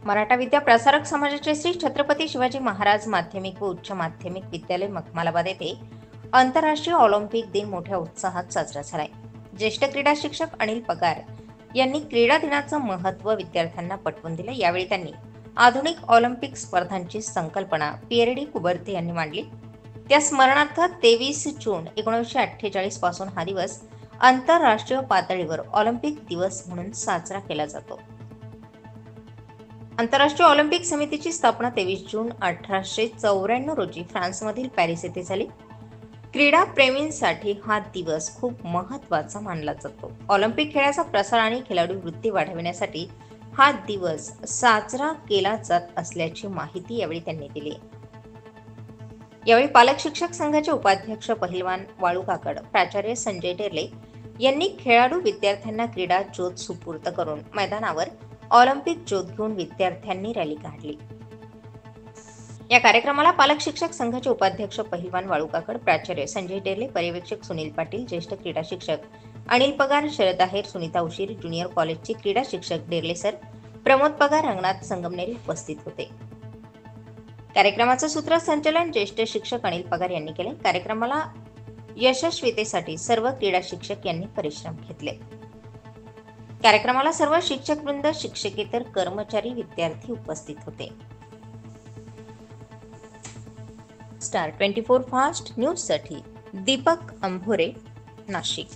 मराठा विद्या प्रसारक समाजाचे श्री छत्रपती शिवाजी महाराज माध्यमिक व उच्च माध्यमिक विद्यालय मखमालाबाद येथे आंतरराष्ट्रीय ऑलिम्पिक दिन मोठ्या उत्साहात साजरा झालाय। ज्येष्ठ क्रीडा शिक्षक अनिल पगार यांनी क्रीडा दिनाचं महत्त्व विद्यार्थ्यांना पटवून दिलं। यावेळी त्यांनी आधुनिक ऑलिम्पिक स्पर्धांची संकल्पना पीआरडी कुबर्ते यांनी मांडली। त्या स्मरणार्थ 23 जून 1948 पासून हा दिवस आंतरराष्ट्रीय पातळीवर ऑलिम्पिक दिवस म्हणून साजरा केला जातो। आंतरराष्ट्रीय ऑलिम्पिक समितीची स्थापना 23 जून 1894 रोजी फ्रान्समधील पॅरिस येथे झाली। क्रीडा प्रेमींसाठी हा दिवस खूप महत्त्वाचा मानला जातो। ऑलिम्पिक खेळाचा प्रसार आणि खेळाडू वृत्ती वाढविण्यासाठी हा दिवस साजरा केला जात असल्याची माहिती यावेळी त्यांनी दिली। यावेळी पालक शिक्षक संघाचे उपाध्यक्ष पहिलवान वाळू काकड, प्राचार्य संजय टेर्ले यांनी खेळाडू विद्यार्थ्यांना क्रीडा ज्योत सुपूर्द करून मैदानावर ऑलिम्पिक ज्योत घेऊन विद्यार्थ्यांनी रॅली काढली। या कार्यक्रमाला पालक शिक्षक संघाचे उपाध्यक्ष पहिलवान वाळू काकड, प्राचार्य संजय टेर्ले, पर्यवेक्षक सुनील पाटील, ज्येष्ठ क्रीडा शिक्षक अनिल पगार, शरद आहेर, सुनीता उशीर, ज्युनियर कॉलेजचे क्रीडा शिक्षक डेर्ले सर, प्रमोद पगार, रंगनाथ संगमनेरी उपस्थित होते। कार्यक्रमाचं सूत्रसंचालन ज्येष्ठ शिक्षक अनिल पगार यांनी केले। कार्यक्रमाला यशस्वीतेसाठी सर्व क्रीडा शिक्षक यांनी परिश्रम घेतले। कार्यक्रमाला सर्व शिक्षकवृंद, शिक्षकेतर कर्मचारी, विद्यार्थी उपस्थित होते। स्टार 24 फास्ट न्यूज साठी दीपक अंभोरे, नाशिक।